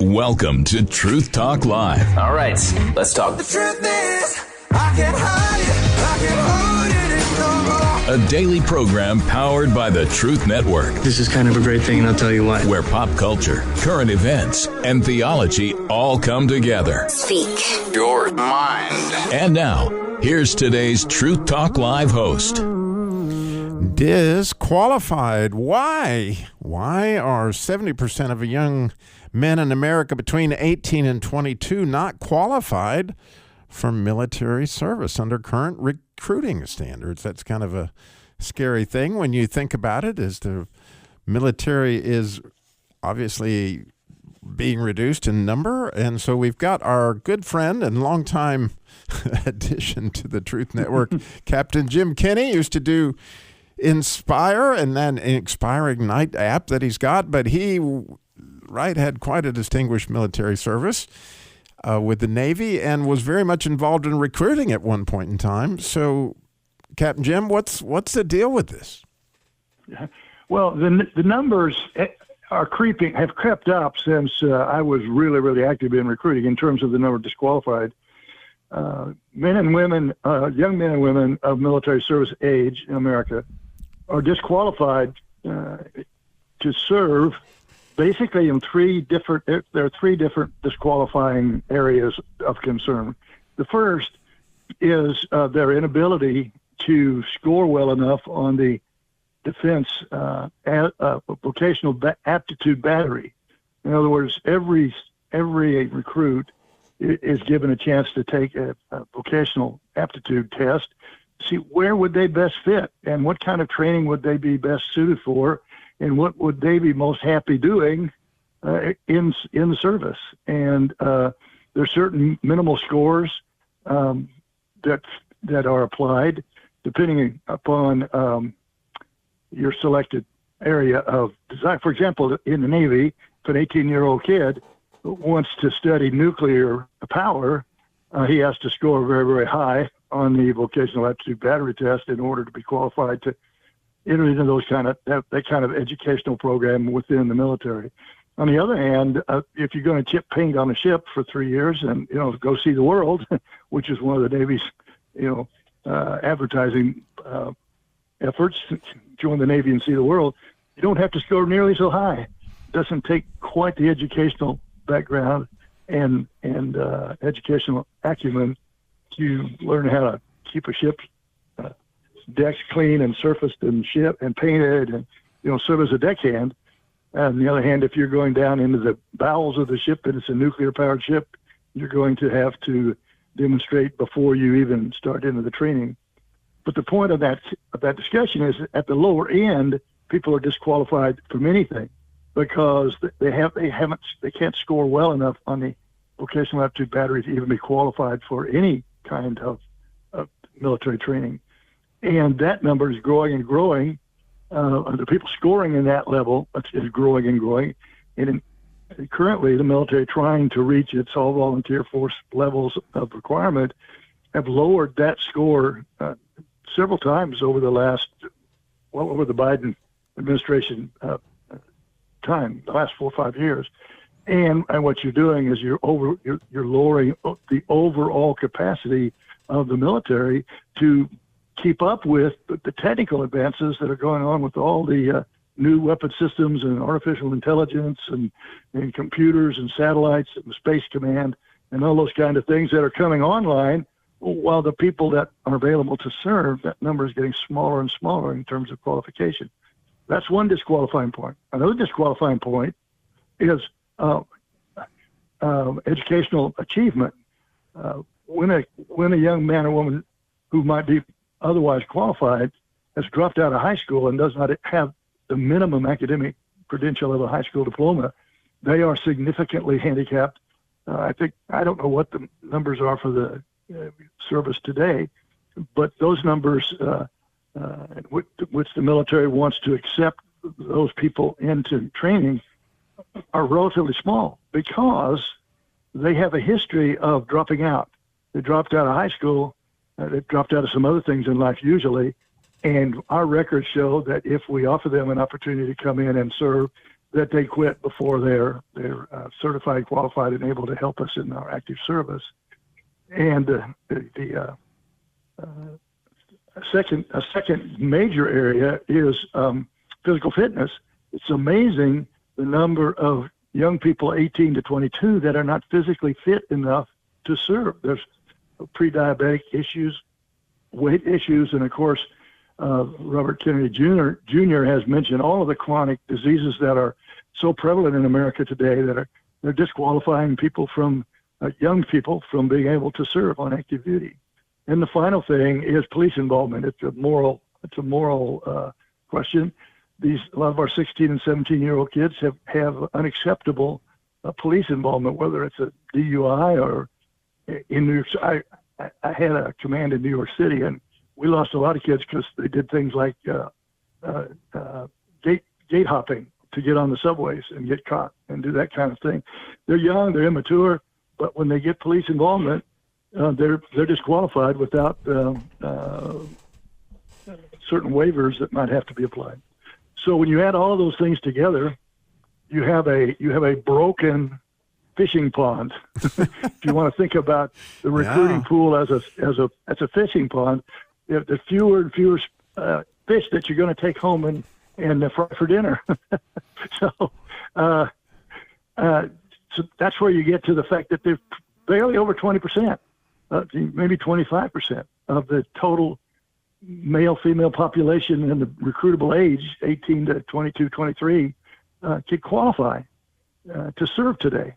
Welcome to Truth Talk Live. All right, let's talk. The truth is, I can't hide it, I can't hold it no more. A daily program powered by the Truth Network. This is kind of a great thing, and I'll tell you why. Where pop culture, current events, and theology all come together. Speak your mind. And now, here's today's Truth Talk Live host. Disqualified. Why? Why are 70% of young men in America between 18 and 22 not qualified for military service under current recruiting standards? That's kind of a scary thing when you think about it, as the military is obviously being reduced in number. And so we've got our good friend and longtime addition to the Truth Network, Captain Jim Kinney. Used to do Inspire and then Inspire Ignite app that he's got, but he had quite a distinguished military service with the Navy and was very much involved in recruiting at one point in time. So, Captain Jim, what's the deal with this? Well, the numbers have crept up since I was really, really active in recruiting in terms of the number of disqualified men and women, young men and women of military service age in America are disqualified to serve basically in there are three different disqualifying areas of concern. The first is their inability to score well enough on the defense vocational aptitude battery. In other words, every recruit is given a chance to take a vocational aptitude test, see where would they best fit and what kind of training would they be best suited for, and what would they be most happy doing in the service. And there's certain minimal scores that are applied depending upon your selected area of design. For example, in the Navy, if an 18-year-old kid wants to study nuclear power, he has to score very, very high on the vocational aptitude battery test in order to be qualified to enter into that kind of educational program within the military. On the other hand, if you're going to chip paint on a ship for 3 years and go see the world, which is one of the Navy's advertising efforts, join the Navy and see the world, you don't have to score nearly so high. It doesn't take quite the educational background and educational acumen to learn how to keep a ship's decks clean and surfaced and painted and serve as a deckhand. On the other hand, if you're going down into the bowels of the ship and it's a nuclear powered ship, you're going to have to demonstrate before you even start into the training. But the point of that discussion is at the lower end, people are disqualified from anything because they can't score well enough on the vocational aptitude battery to even be qualified for any kind of military training. And that number is growing and growing. The people scoring in that level is growing and growing. And currently, the military trying to reach its all-volunteer force levels of requirement have lowered that score several times over the Biden administration time, the last 4 or 5 years. And what you're doing is you're lowering the overall capacity of the military to keep up with the technical advances that are going on with all the new weapon systems and artificial intelligence and computers and satellites and space command and all those kind of things that are coming online, while the people that are available to serve, that number is getting smaller and smaller in terms of qualification. That's one disqualifying point. Another disqualifying point is educational achievement. When a young man or woman who might be otherwise qualified has dropped out of high school and does not have the minimum academic credential of a high school diploma, they are significantly handicapped. I don't know what the numbers are for the service today, but those numbers, which the military wants to accept those people into training, are relatively small because they have a history of dropping out. They dropped out of high school. They've dropped out of some other things in life usually. And our records show that if we offer them an opportunity to come in and serve, that they quit before they're certified, qualified, and able to help us in our active service. And a second major area is physical fitness. It's amazing the number of young people 18 to 22 that are not physically fit enough to serve. There's pre-diabetic issues, weight issues, and of course, Robert Kennedy Jr. has mentioned all of the chronic diseases that are so prevalent in America today that they're disqualifying people from young people from being able to serve on active duty. And the final thing is police involvement. It's a moral question. A lot of our 16 and 17-year-old kids have unacceptable police involvement, whether it's a DUI or in New York. I had a command in New York City, and we lost a lot of kids because they did things like gate hopping to get on the subways and get caught and do that kind of thing. They're young, they're immature, but when they get police involvement, they're disqualified without certain waivers that might have to be applied. So when you add all of those things together, you have a broken fishing pond. If you want to think about the recruiting pool as a fishing pond, the fewer and fewer fish that you're going to take home and fry for dinner. So that's where you get to the fact that they're barely over 20%, maybe 25% of the total male-female population in the recruitable age, 18 to 22, 23, could qualify to serve today.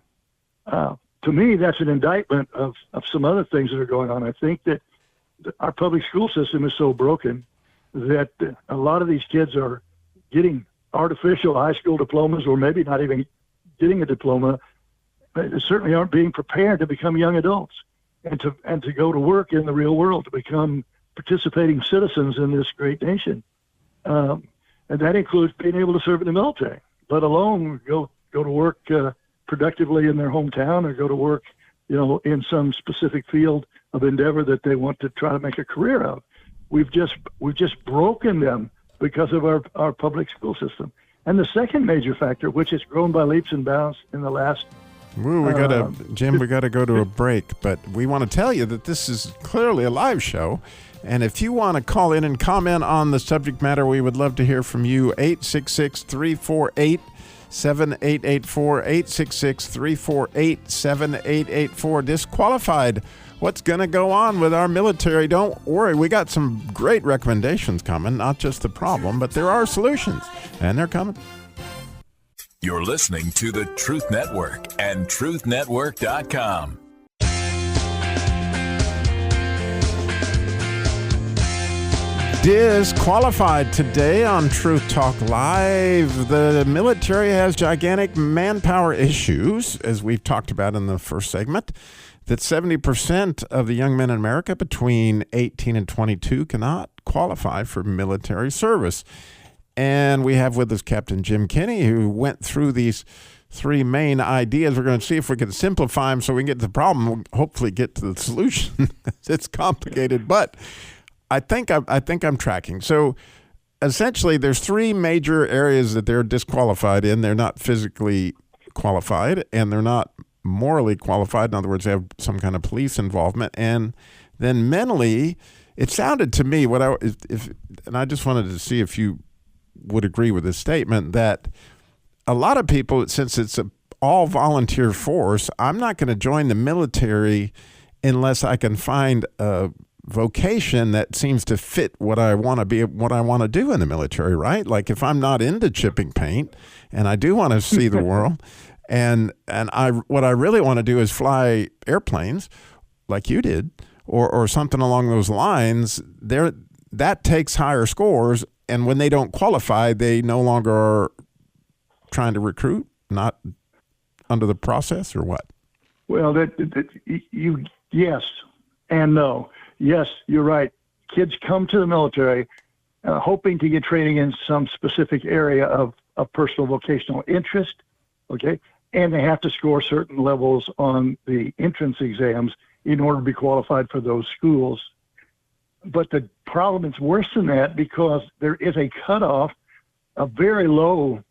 To me, that's an indictment of some other things that are going on. I think that our public school system is so broken that a lot of these kids are getting artificial high school diplomas, or maybe not even getting a diploma. They certainly aren't being prepared to become young adults and to go to work in the real world, to become participating citizens in this great nation. And that includes being able to serve in the military, let alone go to work productively in their hometown, or go to work, in some specific field of endeavor that they want to try to make a career of. We've just broken them because of our public school system. And the second major factor, which has grown by leaps and bounds in the last Jim, we got to go to a break, but we want to tell you that this is clearly a live show. And if you want to call in and comment on the subject matter, we would love to hear from you. 866-348-7884, 866-348-7884. Disqualified. What's going to go on with our military? Don't worry. We got some great recommendations coming, not just the problem, but there are solutions, and they're coming. You're listening to the Truth Network and truthnetwork.com. Disqualified today on Truth Talk Live. The military has gigantic manpower issues, as we've talked about in the first segment, that 70% of the young men in America between 18 and 22 cannot qualify for military service. And we have with us Captain Jim Kinney, who went through these three main ideas. We're going to see if we can simplify them so we can get to the problem. We'll hopefully get to the solution. It's complicated, but I think I'm tracking. So essentially, there's three major areas that they're disqualified in. They're not physically qualified, and they're not morally qualified. In other words, they have some kind of police involvement. And then mentally, it sounded to me and I just wanted to see if you would agree with this statement, that a lot of people, since it's an all volunteer force, I'm not going to join the military unless I can find a vocation that seems to fit what I want to be, what I want to do in the military, right? Like if I'm not into chipping paint and I do want to see the world and what I really want to do is fly airplanes like you did or something along those lines, that takes higher scores. And when they don't qualify, they no longer are trying to recruit, not under the process, or what? Well, yes and no. Yes, you're right. Kids come to the military hoping to get training in some specific area of personal vocational interest, okay? And they have to score certain levels on the entrance exams in order to be qualified for those schools. But the problem is worse than that, because there is a cutoff, a very low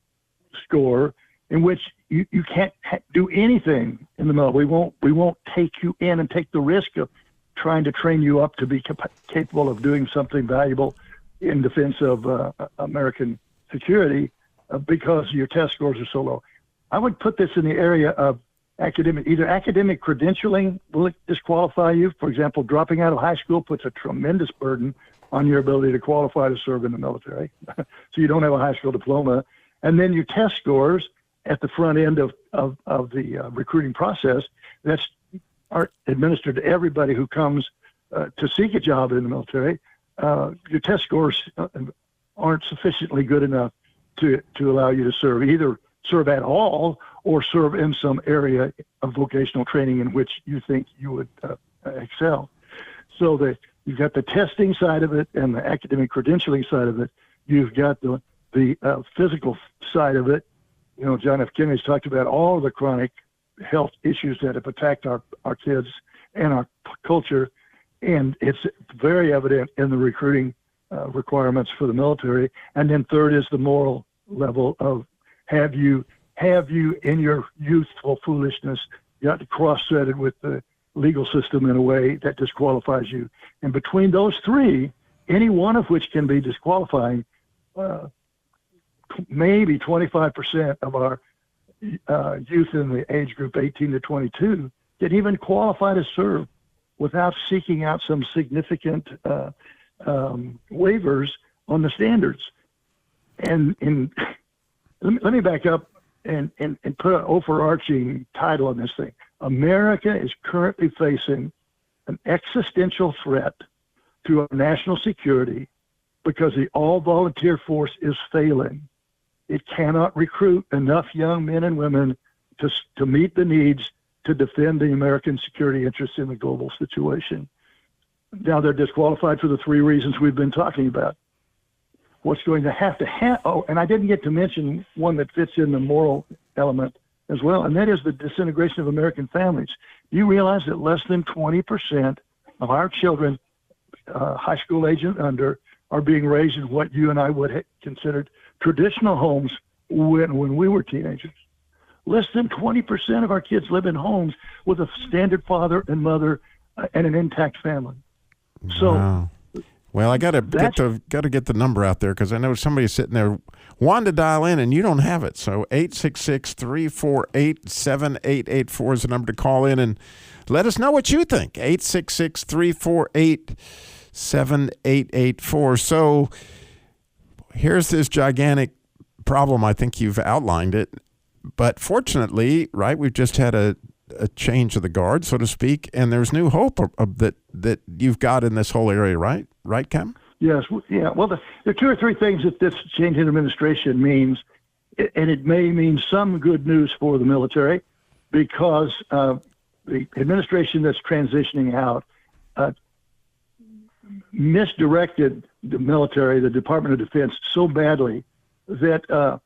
score in which you can't do anything in the military. We won't take you in and take the risk of trying to train you up to be capable of doing something valuable in defense of American security because your test scores are so low. I would put this in the area of either academic credentialing will disqualify you. For example, dropping out of high school puts a tremendous burden on your ability to qualify to serve in the military. So you don't have a high school diploma. And then your test scores at the front end of the recruiting process are administered to everybody who comes to seek a job in the military. Your test scores aren't sufficiently good enough to allow you to either serve at all or serve in some area of vocational training in which you think you would excel. So you've got the testing side of it and the academic credentialing side of it. You've got the physical side of it. You know, John F. Kennedy's talked about all the chronic health issues that have attacked our kids and our culture, and it's very evident in the recruiting requirements for the military. And then third is the moral level of have you in your youthful foolishness got cross-threaded with the legal system in a way that disqualifies you. And between those three, any one of which can be disqualifying, maybe 25% of our youth in the age group 18 to 22 can even qualify to serve without seeking out some significant waivers on the standards. And let me back up and put an overarching title on this thing. America is currently facing an existential threat to our national security because the all-volunteer force is failing. It cannot recruit enough young men and women to meet the needs to defend the American security interests in the global situation. Now they're disqualified for the three reasons we've been talking about. What's going to have oh, and I didn't get to mention one that fits in the moral element as well, and that is the disintegration of American families. You realize that less than 20% of our children, high school age and under, are being raised in what you and I would have considered traditional homes when we were teenagers. Less than 20% of our kids live in homes with a standard father and mother and an intact family. So, wow. Well, I got to get the number out there because I know somebody's sitting there wanting to dial in and you don't have it. So 866-348-7884 is the number to call in and let us know what you think. 866-348-7884. So here's this gigantic problem. I think you've outlined it. But fortunately, right, we've just had a change of the guard, so to speak, and there's new hope that you've got in this whole area, right? Right, Cam? Yes. Yeah. Well, there are two or three things that this change in administration means, and it may mean some good news for the military because the administration that's transitioning out misdirected the military, the Department of Defense, so badly that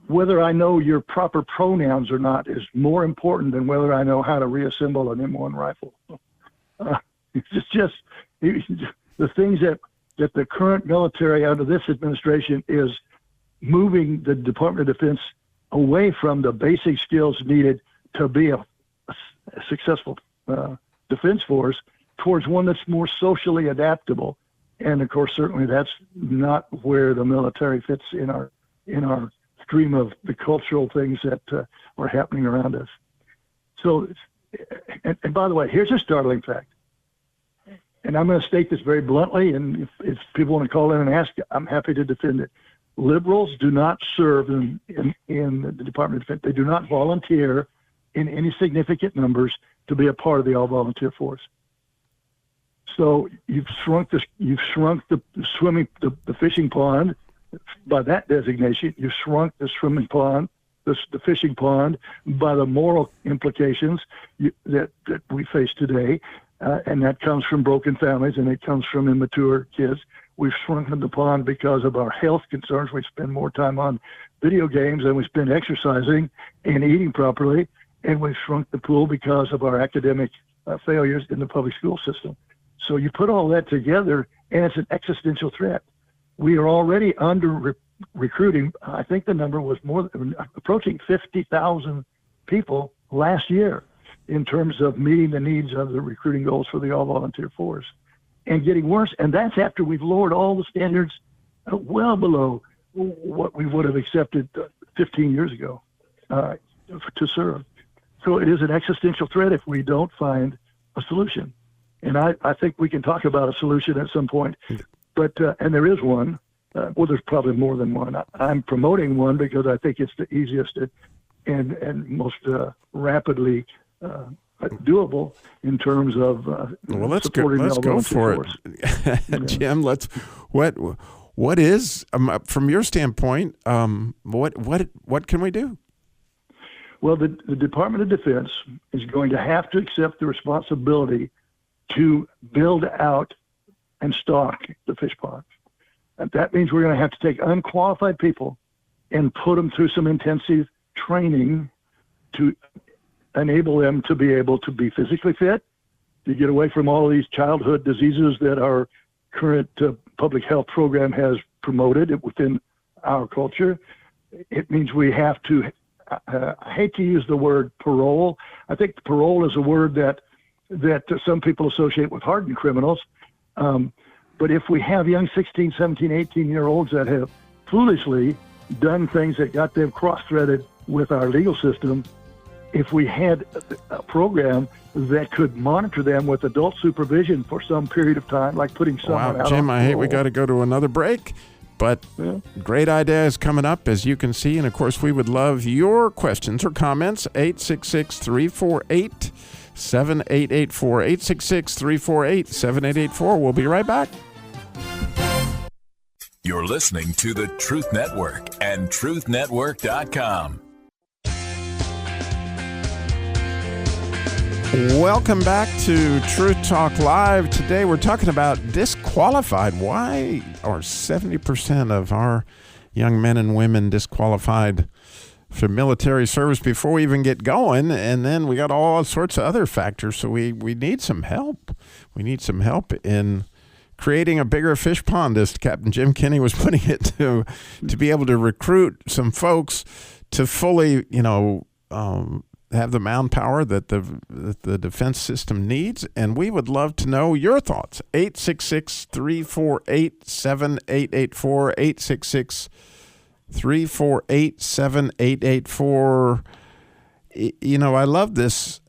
whether I know your proper pronouns or not is more important than whether I know how to reassemble an M1 rifle. It's just the things that the current military under this administration is moving the Department of Defense away from the basic skills needed to be a successful defense force towards one that's more socially adaptable. And of course, certainly that's not where the military fits in our stream of the cultural things that are happening around us. So, and by the way, here's a startling fact. And I'm going to state this very bluntly, and if people want to call in and ask, I'm happy to defend it. Liberals do not serve in the Department of Defense. They do not volunteer in any significant numbers to be a part of the all-volunteer force. So you've shrunk the fishing pond by that designation. You've shrunk the swimming pond, the fishing pond, by the moral implications that we face today. And that comes from broken families, and it comes from immature kids. We've shrunken the pond because of our health concerns. We spend more time on video games than we spend exercising and eating properly. And we've shrunk the pool because of our academic failures in the public school system. So you put all that together, and it's an existential threat. We are already recruiting. I think the number was approaching 50,000 people last year in terms of meeting the needs of the recruiting goals for the all-volunteer force, and getting worse. And that's after we've lowered all the standards well below what we would have accepted 15 years ago to serve. So it is an existential threat if we don't find a solution. And I think we can talk about a solution at some point, but and there is one. Well, there's probably more than one. I'm promoting one because I think it's the easiest and most rapidly doable in terms of let's supporting go for it. Jim, what is from your standpoint, what can we do? Well, the Department of Defense is going to have to accept the responsibility to build out and stock the fish ponds. And that means we're going to have to take unqualified people and put them through some intensive training to enable them to be able to be physically fit, to get away from all of these childhood diseases that our current public health program has promoted within our culture. It means we have to, I hate to use the word parole. I think parole is a word that some people associate with hardened criminals. But if we have young 16, 17, 18-year-olds that have foolishly done things that got them cross-threaded with our legal system, if we had a program that could monitor them with adult supervision for some period of time, like putting someone out. Jim, I hate we got to go to another break, but great ideas coming up, as you can see. And, of course, we would love your questions or comments, 866-348-7884, 866-348-7884. We'll be right back. You're listening to the Truth Network and truthnetwork.com. Welcome back to Truth Talk Live. Today we're talking about disqualified. Why are 70% of our young men and women disqualified for military service before we even get going? And then we got all sorts of other factors. So we need some help. We need some help in creating a bigger fish pond, as Captain Jim Kinney was putting it, to be able to recruit some folks to fully, have the manpower that the defense system needs. And we would love to know your thoughts. 866-348-7884, 866-348-7884. I love this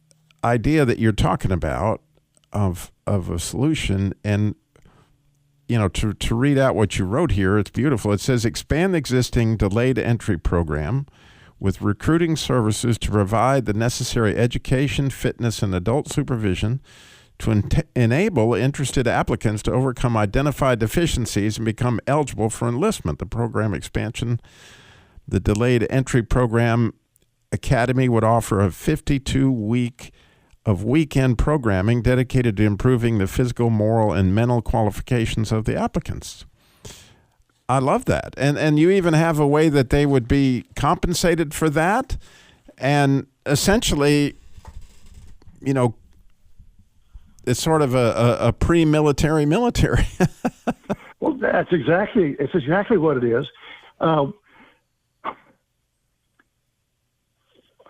idea that you're talking about of a solution. And to read out what you wrote here, it's beautiful. It says, expand the existing delayed entry program with recruiting services to provide the necessary education, fitness, and adult supervision to enable interested applicants to overcome identified deficiencies and become eligible for enlistment. The program expansion, the delayed entry program academy would offer a 52-week of weekend programming dedicated to improving the physical, moral, and mental qualifications of the applicants. I love that. And you even have a way that they would be compensated for that. And essentially, it's sort of a pre-military military. Well, it's exactly what it is.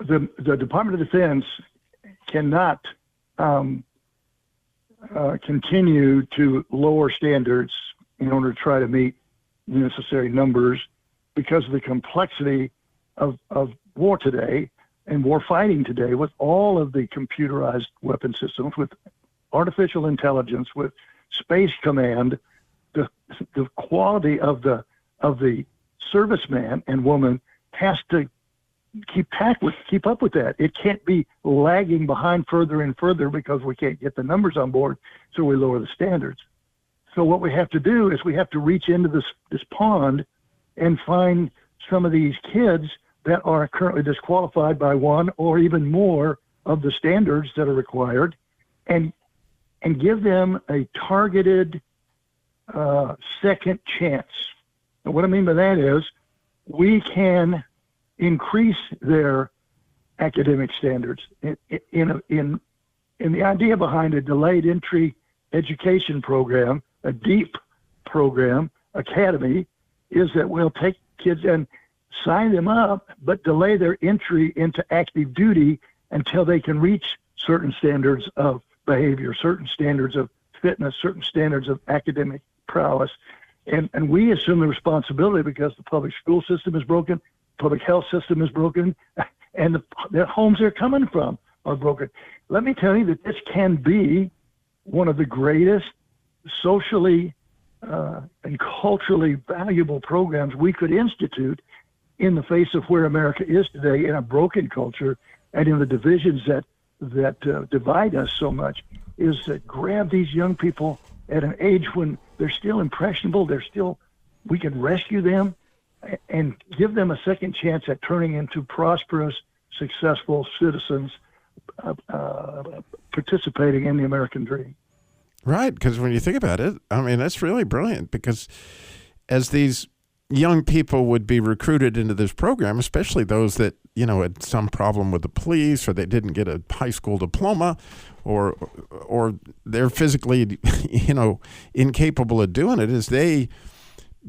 The Department of Defense cannot continue to lower standards in order to try to meet necessary numbers, because of the complexity of war today and war fighting today, with all of the computerized weapon systems, with artificial intelligence, with space command. The quality of the serviceman and woman has to keep up with that. It can't be lagging behind further and further because we can't get the numbers on board, so we lower the standards. So what we have to do is we have to reach into this pond and find some of these kids that are currently disqualified by one or even more of the standards that are required, and give them a targeted second chance. And what I mean by that is we can increase their academic standards. In the idea behind a delayed entry education program, a deep program, academy, is that we'll take kids and sign them up, but delay their entry into active duty until they can reach certain standards of behavior, certain standards of fitness, certain standards of academic prowess. And we assume the responsibility because the public school system is broken, public health system is broken, and the homes they're coming from are broken. Let me tell you that this can be one of the greatest socially and culturally valuable programs we could institute in the face of where America is today, in a broken culture and in the divisions that divide us so much, is to grab these young people at an age when they're still impressionable, we can rescue them and give them a second chance at turning into prosperous, successful citizens participating in the American dream. Right, because when you think about it, I mean, that's really brilliant, because as these young people would be recruited into this program, especially those that, had some problem with the police, or they didn't get a high school diploma, or they're physically, incapable of doing it, as they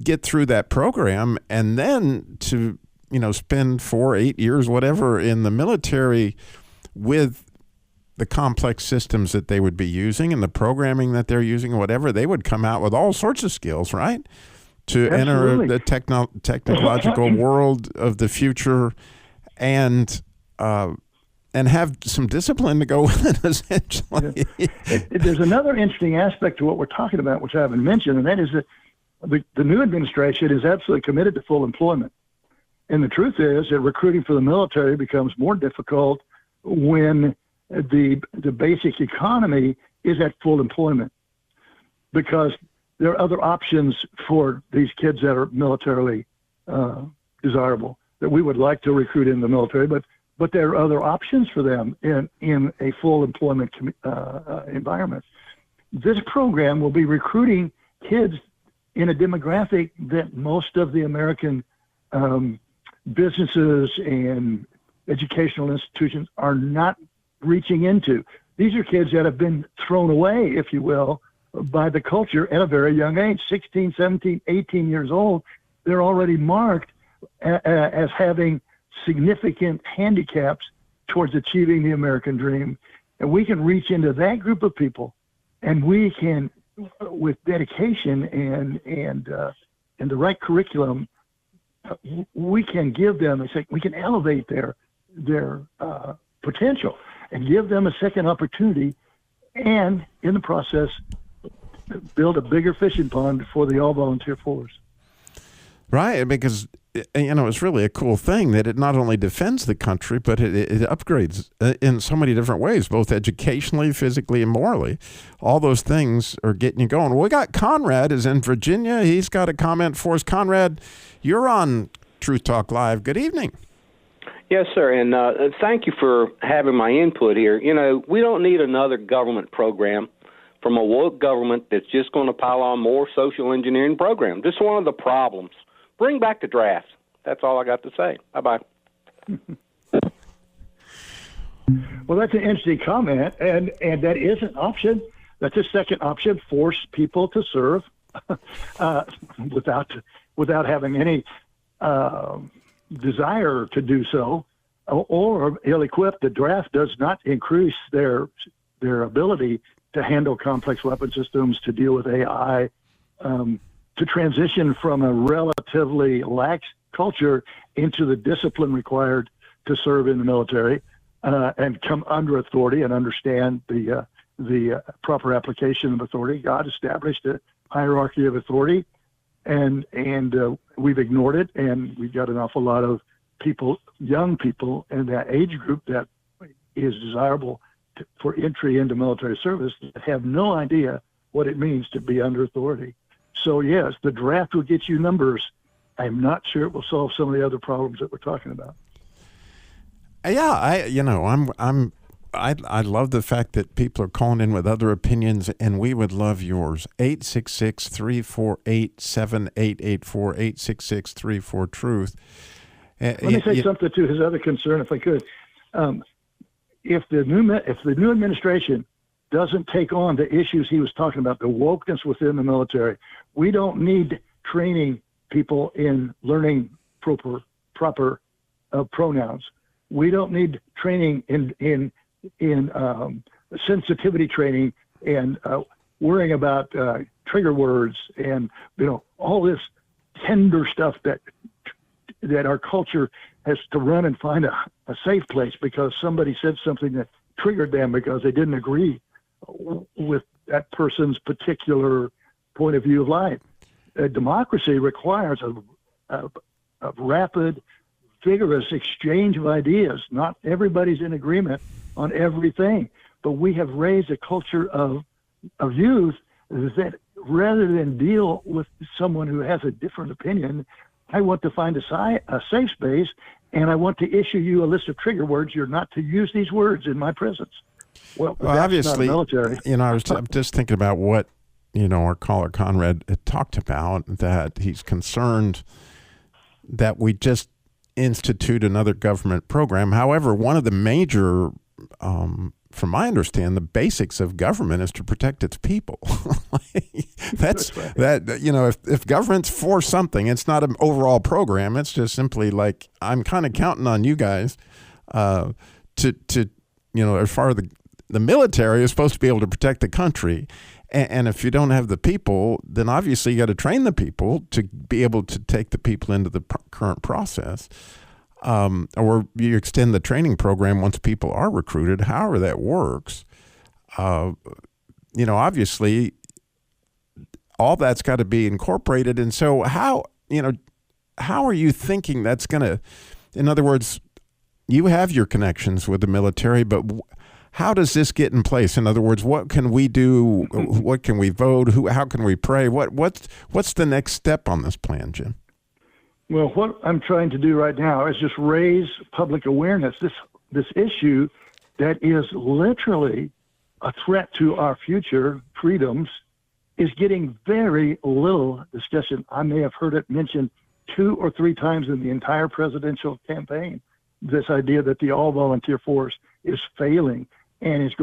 get through that program and then to, spend 4-8 years, whatever, in the military with the complex systems that they would be using and the programming that they're using, whatever, they would come out with all sorts of skills, right? To Absolutely. enter the technological world of the future and have some discipline to go with it, essentially. There's another interesting aspect to what we're talking about, which I haven't mentioned, and that is that the new administration is absolutely committed to full employment. And the truth is that recruiting for the military becomes more difficult when the basic economy is at full employment, because there are other options for these kids that are militarily desirable that we would like to recruit in the military, but there are other options for them in a full employment environment. This program will be recruiting kids in a demographic that most of the American businesses and educational institutions are not reaching into. These are kids that have been thrown away, if you will, by the culture at a very young age, 16, 17, 18 years old. They're already marked as having significant handicaps towards achieving the American dream. And we can reach into that group of people, and we can, with dedication and the right curriculum, we can give them we can elevate their potential and give them a second opportunity, and in the process build a bigger fishing pond for the all-volunteer force. Right, because it's really a cool thing that it not only defends the country, but it upgrades in so many different ways, both educationally, physically, and morally. All those things are getting you going. Well, we got Conrad is in Virginia. He's got a comment for us. Conrad, you're on Truth Talk Live. Good evening. Yes, sir, and thank you for having my input here. We don't need another government program from a woke government that's just going to pile on more social engineering programs. This is one of the problems. Bring back the draft. That's all I got to say. Bye-bye. Well, that's an interesting comment, and that is an option. That's a second option. Force people to serve without having any desire to do so, or ill-equipped. The draft does not increase their ability to handle complex weapon systems, to deal with AI, to transition from a relatively lax culture into the discipline required to serve in the military, and come under authority and understand the proper application of authority. God established a hierarchy of authority, and we've ignored it, and we've got an awful lot of people, young people in that age group that is desirable for entry into military service, that have no idea what it means to be under authority. So yes, the draft will get you numbers. I'm not sure it will solve some of the other problems that we're talking about. Yeah, I love the fact that people are calling in with other opinions, and we would love yours. 866-348-7884, 866-34-TRUTH. Let me say something to his other concern, if I could. If the new administration doesn't take on the issues he was talking about, the wokeness within the military, we don't need training people in learning proper pronouns. We don't need training in sensitivity training and worrying about trigger words and all this tender stuff that our culture has to run and find a safe place because somebody said something that triggered them because they didn't agree with that person's particular point of view of life. Democracy requires a rapid, vigorous exchange of ideas. Not everybody's in agreement on everything, but we have raised a culture of youth that rather than deal with someone who has a different opinion, I want to find a safe space, and I want to issue you a list of trigger words. You're not to use these words in my presence. Well, obviously, not military. I was just thinking about what, our caller Conrad had talked about, that he's concerned that we just institute another government program. However, one of the major, from my understanding, the basics of government is to protect its people. That's right. That, if government's for something, it's not an overall program. It's just simply like, I'm kind of counting on you guys to as far as the military is supposed to be able to protect the country. And if you don't have the people, then obviously you got to train the people to be able to take the people into the current process. Or you extend the training program once people are recruited, however that works. Obviously all that's got to be incorporated. And so how are you thinking that's going to, in other words, you have your connections with the military, but how does this get in place? In other words, what can we do? What can we vote? How can we pray? What's the next step on this plan, Jim? Well, what I'm trying to do right now is just raise public awareness. This issue that is literally a threat to our future freedoms is getting very little discussion. I may have heard it mentioned 2 or 3 times in the entire presidential campaign, this idea that the all-volunteer force is failing and is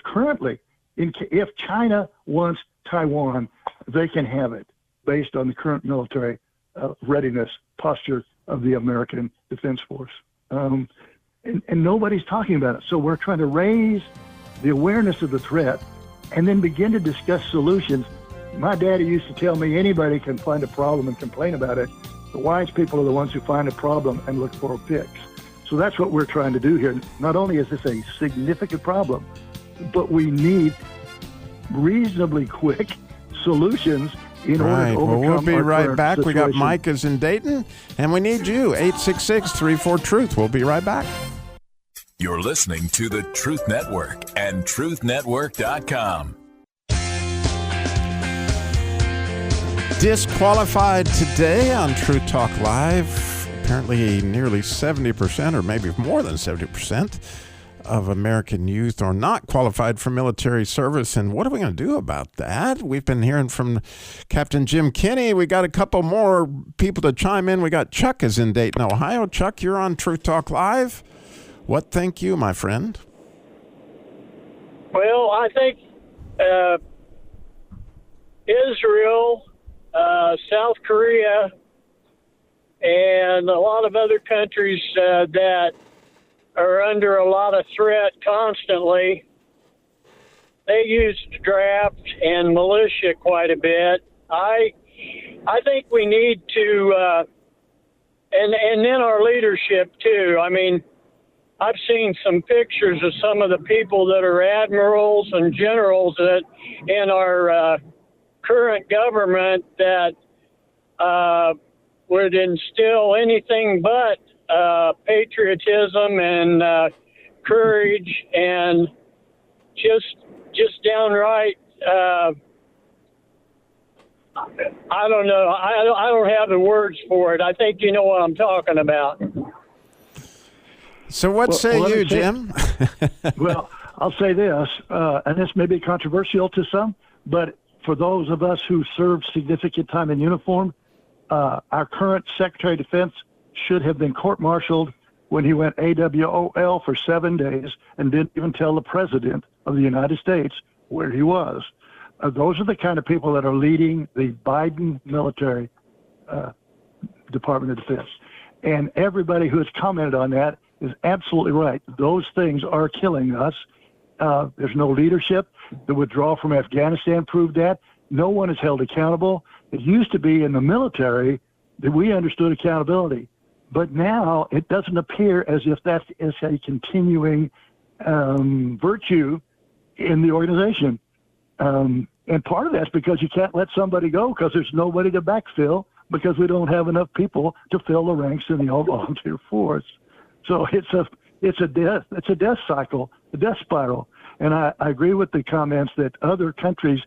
currently, if China wants Taiwan, they can have it based on the current military readiness posture of the American Defense Force. And nobody's talking about it. So we're trying to raise the awareness of the threat and then begin to discuss solutions. My daddy used to tell me anybody can find a problem and complain about it. The wise people are the ones who find a problem and look for a fix. So that's what we're trying to do here. Not only is this a significant problem, but we need reasonably quick solutions in order to overcome. Well, we'll be right back. Situation. We got Mike is in Dayton, and we need you. 866-34-TRUTH. We'll be right back. You're listening to the Truth Network and truthnetwork.com. Disqualified today on Truth Talk Live. Apparently nearly 70%, or maybe more than 70%, of American youth are not qualified for military service. And what are we going to do about that? We've been hearing from Captain Jim Kinney. We got a couple more people to chime in. We got Chuck is in Dayton, Ohio. Chuck, you're on Truth Talk Live. What think you, my friend? Well, I think Israel, South Korea, and a lot of other countries that are under a lot of threat constantly, they use draft and militia quite a bit. I think we need to, and then our leadership too. I mean, I've seen some pictures of some of the people that are admirals and generals that in our current government that would instill anything but patriotism and courage and just downright I don't know. I don't have the words for it. I think you know what I'm talking about. So what say you, Jim? Well, I'll say this, and this may be controversial to some, but for those of us who served significant time in uniform, our current Secretary of Defense should have been court-martialed when he went AWOL for 7 days and didn't even tell the President of the United States where he was. Those are the kind of people that are leading the Biden military Department of Defense. And everybody who has commented on that is absolutely right. Those things are killing us. There's no leadership. The withdrawal from Afghanistan proved that. No one is held accountable. It used to be in the military that we understood accountability. But now it doesn't appear as if that is a continuing virtue in the organization. And part of that's because you can't let somebody go because there's nobody to backfill because we don't have enough people to fill the ranks in the all-volunteer force. So it's a death cycle, a death spiral. And I agree with the comments that other countries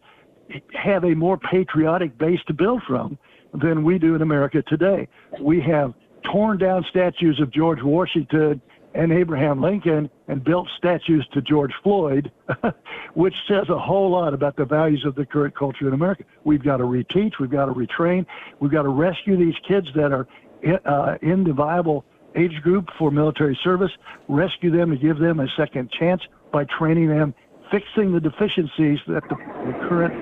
have a more patriotic base to build from than we do in America today. We have torn down statues of George Washington and Abraham Lincoln and built statues to George Floyd, which says a whole lot about the values of the current culture in America. We've got to reteach, we've got to retrain, we've got to rescue these kids that are in the viable age group for military service, rescue them and give them a second chance by training them, fixing the deficiencies that the current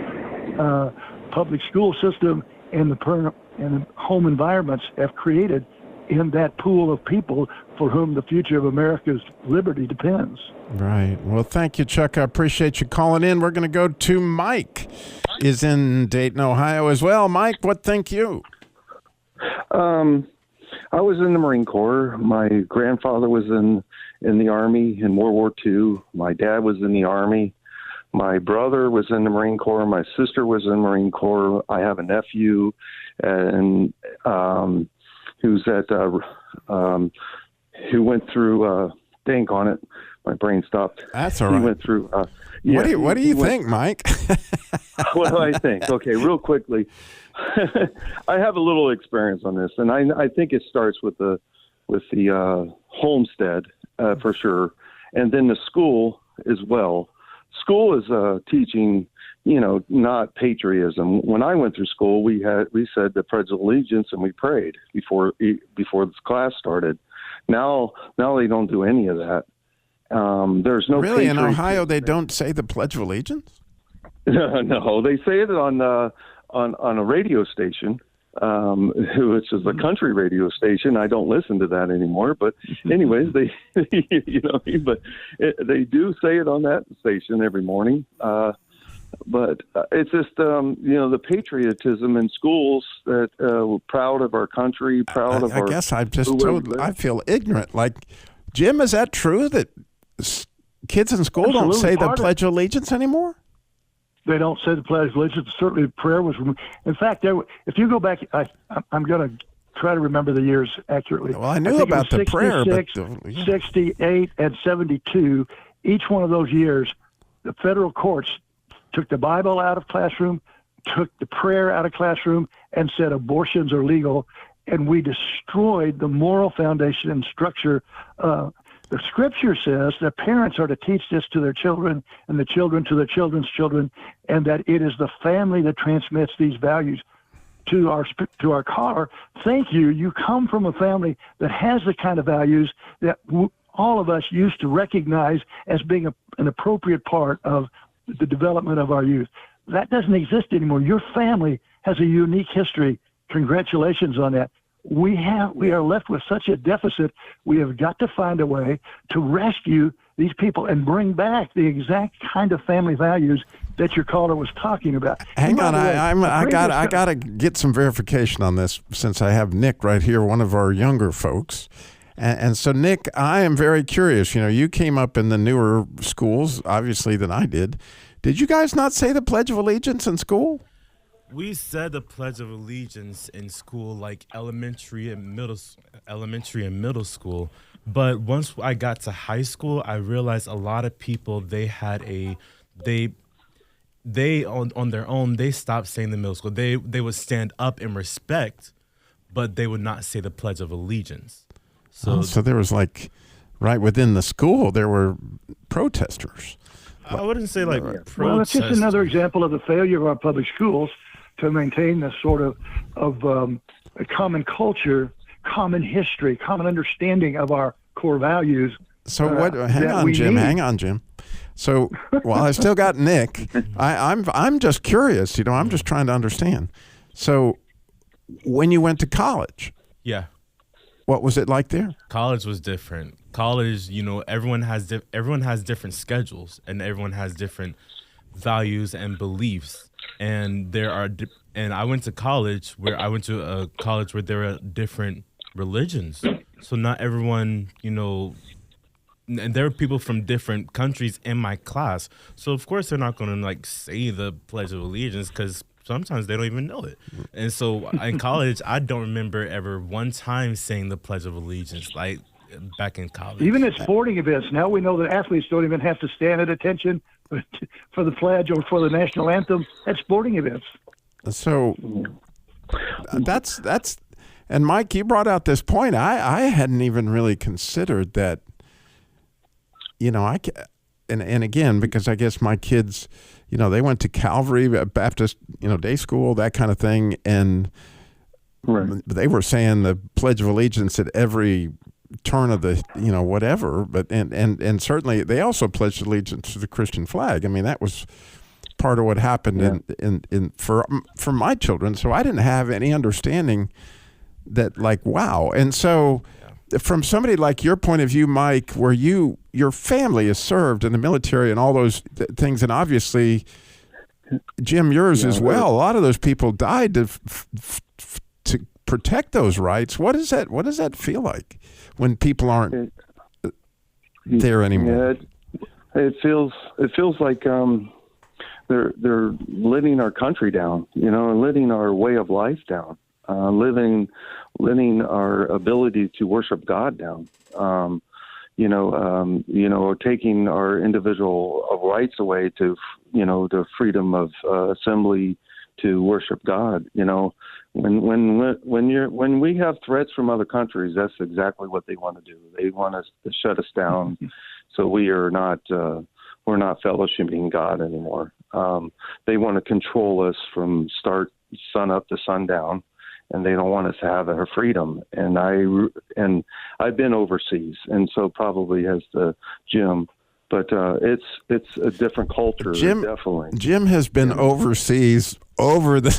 public school system and the home environments have created in that pool of people for whom the future of America's liberty depends. Right. Well, thank you, Chuck. I appreciate you calling in. We're going to go to Mike, is in Dayton, Ohio as well. Mike, what think you? I was in the Marine Corps. My grandfather was in the Army in World War II. My dad was in the Army. My brother was in the Marine Corps. My sister was in the Marine Corps. I have a nephew and who's at who went through dang on it, my brain stopped. That's all right. He went through what do you think, Mike? What do I think? Okay, real quickly. I have a little experience on this, and I think it starts with the homestead for sure, and then the school as well. School is teaching, not patriotism. When I went through school, we said the Pledge of Allegiance and we prayed before this class started. Now they don't do any of that. There's no really in Ohio. They don't say the Pledge of Allegiance. No, they say it on a radio station, which is a country radio station. I don't listen to that anymore, but anyways, they, but they do say it on that station every morning. But it's just, the patriotism in schools that we're proud of our country, proud of our. I guess I'm just told. I feel ignorant. Like, Jim, is that true that kids in school don't say the Pledge of Allegiance anymore? They don't say the Pledge of Allegiance. Certainly, prayer was. In fact, if you go back, I'm going to try to remember the years accurately. Well, I knew about the prayer, but 68 and 72. Each one of those years, the federal courts took the Bible out of classroom, took the prayer out of classroom, and said abortions are legal, and we destroyed the moral foundation and structure. The scripture says that parents are to teach this to their children and the children to their children's children, and that it is the family that transmits these values to our caller. Thank you. You come from a family that has the kind of values that all of us used to recognize as being an appropriate part of the development of our youth. That doesn't exist anymore. Your family has a unique history. Congratulations on that. We are left with such a deficit. We have got to find a way to rescue these people and bring back the exact kind of family values that your caller was talking about. Hang on, I got to get some verification on this since I have Nick right here, one of our younger folks. And so, Nick, I am very curious. You came up in the newer schools, obviously, than I did. Did you guys not say the Pledge of Allegiance in school? We said the Pledge of Allegiance in school, like elementary and middle school. But once I got to high school, I realized a lot of people, they on their own, they stopped saying the middle school. They would stand up in respect, but they would not say the Pledge of Allegiance. So there was right within the school, there were protesters. I wouldn't say protesters. Well, it's just another example of the failure of our public schools to maintain this sort of a common culture, common history, common understanding of our core values. So hang on, Jim. So while I still got Nick, I'm just curious. I'm just trying to understand. So when you went to college, Yeah. What was it like there? College was different. College, everyone has different schedules, and everyone has different values and beliefs. And and I went to college where there are different religions. So not everyone, and there were people from different countries in my class. So of course they're not going to say the Pledge of Allegiance because sometimes they don't even know it. And so in college, I don't remember ever one time saying the Pledge of Allegiance back in college. Even at sporting events, now we know that athletes don't even have to stand at attention for the pledge or for the national anthem at sporting events. So that's and Mike, you brought out this point. I hadn't even really considered that. And again, because I guess my kids, they went to Calvary Baptist, day school, that kind of thing, and they were saying the Pledge of Allegiance at every turn of the, whatever. But and certainly they also pledged allegiance to the Christian flag. I mean, that was part of what happened in for my children. So I didn't have any understanding that wow. And so from somebody like your point of view, Mike, where your family is served in the military and all those things, and obviously, Jim, yours as well. A lot of those people died to protect those rights. What does that feel like when people aren't there anymore? Yeah, it feels like they're letting our country down, letting our way of life down, letting our ability to worship God down. Taking our individual rights away to, the freedom of assembly to worship God. When we have threats from other countries, that's exactly what they want to do. They want us to shut us down, so we're not fellowshipping God anymore. They want to control us from sun up to sundown. And they don't want us to have our freedom. And I've been overseas, and so probably has the Jim. But it's a different culture. Jim, definitely. Jim has been overseas over the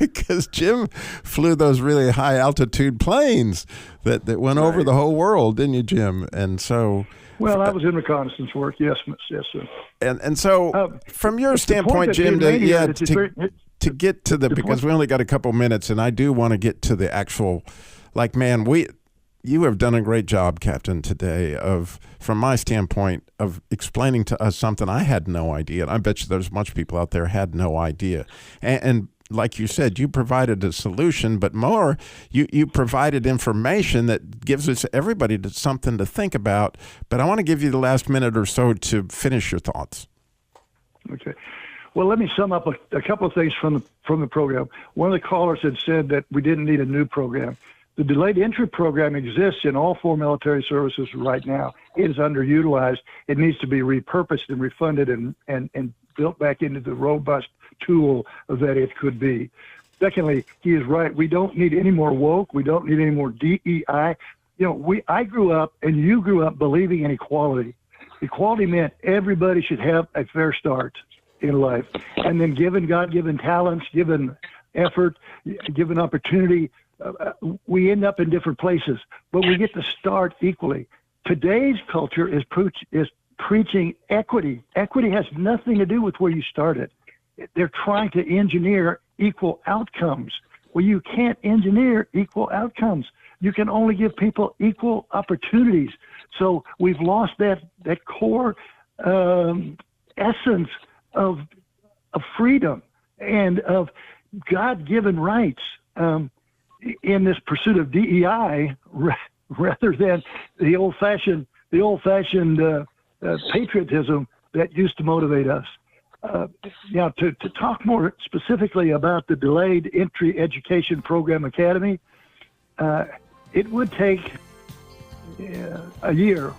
because Jim flew those really high altitude planes that went over the whole world, didn't you, Jim? And so. Well, I was in reconnaissance work. Yes, sir. And so, from your standpoint, Jim, to get to because we only got a couple minutes, and I do want to get to the actual, you have done a great job, Captain, today from my standpoint, of explaining to us something I had no idea. And I bet you there's much people out there had no idea. And like you said, you provided a solution, but more, you provided information that gives everybody something to think about. But I want to give you the last minute or so to finish your thoughts. Okay. Well, let me sum up a couple of things from the program. One of the callers had said that we didn't need a new program. The delayed entry program exists in all 4 military services right now. It is underutilized. It needs to be repurposed and refunded and built back into the robust tool that it could be. Secondly, he is right. We don't need any more woke. We don't need any more DEI. I grew up and you grew up believing in equality. Equality meant everybody should have a fair start in life. And then given God-given talents, given effort, given opportunity, we end up in different places, but we get to start equally. Today's culture is preaching equity. Equity has nothing to do with where you started. They're trying to engineer equal outcomes. Well, you can't engineer equal outcomes. You can only give people equal opportunities. So we've lost that core essence of freedom and of God-given rights in this pursuit of DEI, rather than the old-fashioned patriotism that used to motivate us. Now, to talk more specifically about the Delayed Entry Education Program Academy, it would take a year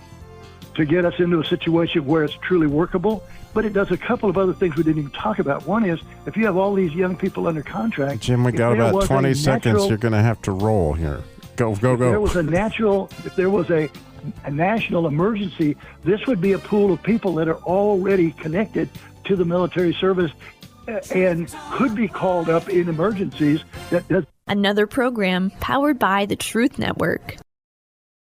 to get us into a situation where it's truly workable, but it does a couple of other things we didn't even talk about. One is, if you have all these young people under contract... Jim, we got about 20 seconds. You're going to have to roll here. Go. If there was a national emergency, this would be a pool of people that are already connected to the military service and could be called up in emergencies. Another program powered by the Truth Network.